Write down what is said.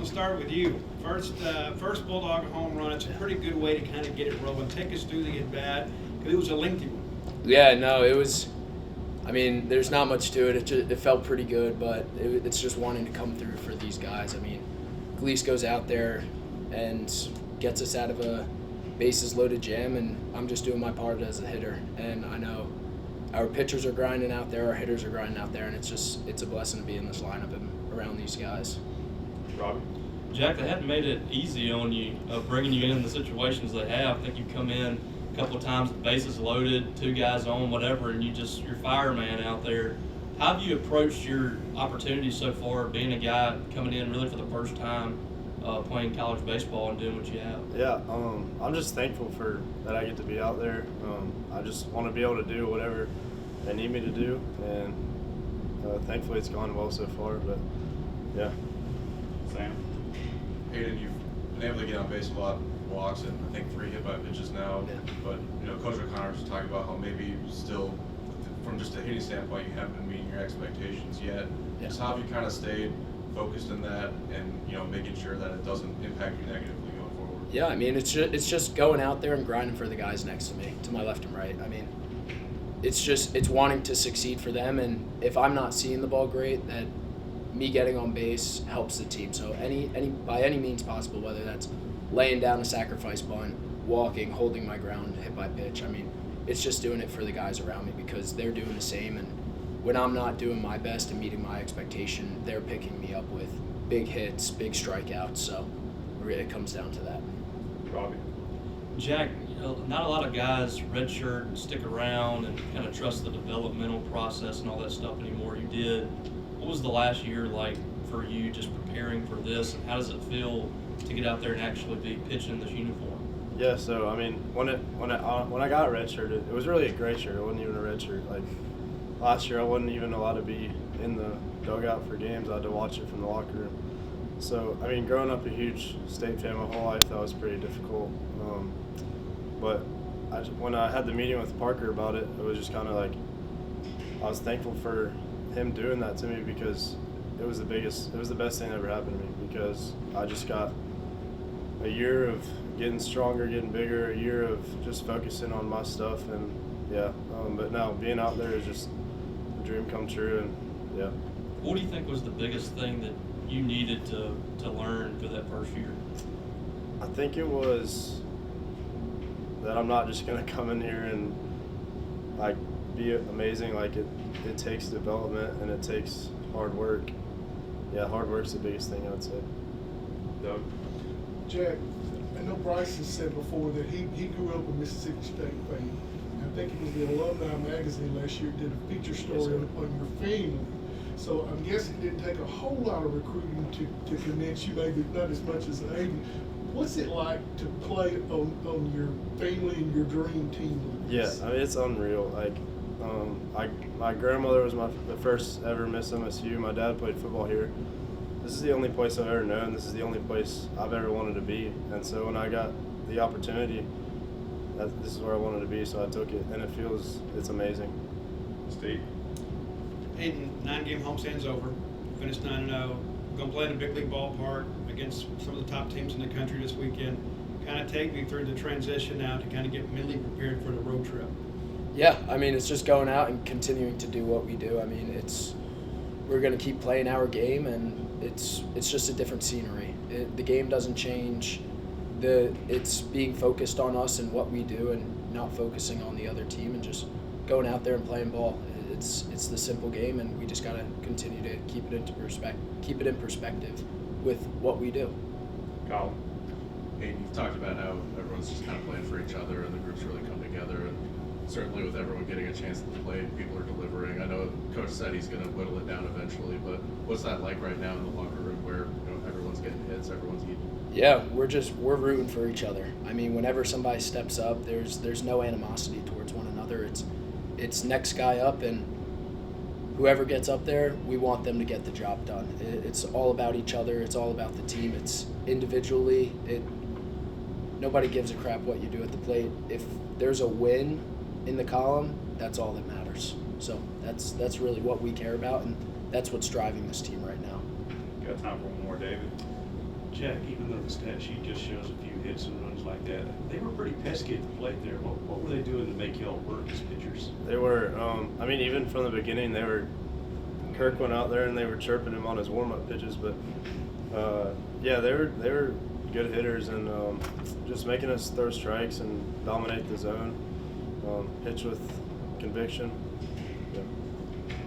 to start with you. First Bulldog home run. It's a pretty good way to kind of get it rolling. Take us through the at-bat, because it was a lengthy one. Yeah, no, it was. I mean, there's not much to it. It felt pretty good, but it's just wanting to come through for these guys. I mean, Gleason goes out there and gets us out of a bases-loaded jam, and I'm just doing my part as a hitter. And I know our pitchers are grinding out there, our hitters are grinding out there, and it's a blessing to be in this lineup and around these guys. Robbie? Jack, they hadn't made it easy on you, bringing you in the situations they have. I think you come in a couple of times, bases loaded, 2 guys on, whatever, and you're fireman out there. How have you approached your opportunities so far, being a guy coming in really for the first time, playing college baseball and doing what you have? Yeah, I'm just thankful that I get to be out there. I just want to be able to do whatever they need me to do, and thankfully it's gone well so far, but yeah. Sam? Aidan, you've been able to get on base a lot, walks, and I think 3 hit-by pitches now. Yeah. But Coach O'Connor was talking about how maybe still, from just a hitting standpoint, you haven't been meeting your expectations yet. Yeah. So how have you kind of stayed focused in that, and making sure that it doesn't impact you negatively going forward? Yeah, I mean, it's just going out there and grinding for the guys next to me, to my left and right. I mean, it's wanting to succeed for them, and if I'm not seeing the ball great, that me getting on base helps the team. So by any means possible, whether that's laying down a sacrifice bunt, walking, holding my ground, hit by pitch. I mean, it's just doing it for the guys around me because they're doing the same. And when I'm not doing my best and meeting my expectation, they're picking me up with big hits, big strikeouts. So really it comes down to that. Robbie? Jack, not a lot of guys redshirt and stick around and kind of trust the developmental process and all that stuff anymore. You did. What was the last year like for you, just preparing for this, and how does it feel to get out there and actually be pitching this uniform? Yeah, so I mean, when I got redshirted, it was really a gray shirt. It wasn't even a red shirt. Like last year, I wasn't even allowed to be in the dugout for games. I had to watch it from the locker room. So I mean, growing up a huge state fan my whole life, that was pretty difficult. But when I had the meeting with Parker about it, it was just kind of like I was thankful for him doing that to me because it was the best thing that ever happened to me because I just got a year of getting stronger, getting bigger, a year of just focusing on my stuff, and yeah. But now being out there is just a dream come true, and yeah. What do you think was the biggest thing that you needed to learn for that first year? I think it was that I'm not just gonna come in here and like be amazing. Like it takes development and it takes hard work. Yeah, hard work's the biggest thing I'd say. Doug? Jack, I know Bryce has said before that he grew up a Mississippi State fan. I think it was the Alumni magazine last year did a feature story on your family. So I'm guessing it didn't take a whole lot of recruiting to convince you, maybe not as much as Aidan. What's it like to play on your family and your dream team? Yeah, I mean, it's unreal. Like, my grandmother was the first ever Miss MSU. My dad played football here. This is the only place I've ever known. This is the only place I've ever wanted to be. And so when I got the opportunity, this is where I wanted to be. So I took it, and it's amazing. Steve? Aidan, 9-game homestand's over. Finished 9-0. Going to play in a big league ballpark against some of the top teams in the country this weekend. Kind of take me through the transition now to kind of get mentally prepared for the road trip. Yeah, I mean, it's just going out and continuing to do what we do. I mean, we're going to keep playing our game, and it's just a different scenery. The game doesn't change. It's being focused on us and what we do and not focusing on the other team and just going out there and playing ball. It's the simple game, and we just got to continue to keep it in perspective with what we do. Colin? Hey, you've talked about how everyone's just kind of playing for each other and the group's really come together, and certainly with everyone getting a chance to play, people are delivering. I know Coach said he's going to whittle it down eventually, but what's that like right now in the locker room where everyone's getting hits, everyone's eating? Yeah, we're rooting for each other. I mean, whenever somebody steps up, there's no animosity towards one another. It's next guy up, and whoever gets up there, we want them to get the job done. It's all about each other. It's all about the team. It's individually. Nobody gives a crap what you do at the plate. If there's a win in the column, that's all that matters. So that's really what we care about, and that's what's driving this team right now. Got time for one more, David? check, even though the stat sheet just shows a few hits and runs like that. They were pretty pesky at the plate there. What were they doing to make y'all work as pitchers? They were, I mean, even from the beginning, Kirk went out there and they were chirping him on his warm-up pitches, but yeah, they were good hitters and just making us throw strikes and dominate the zone, pitch with conviction.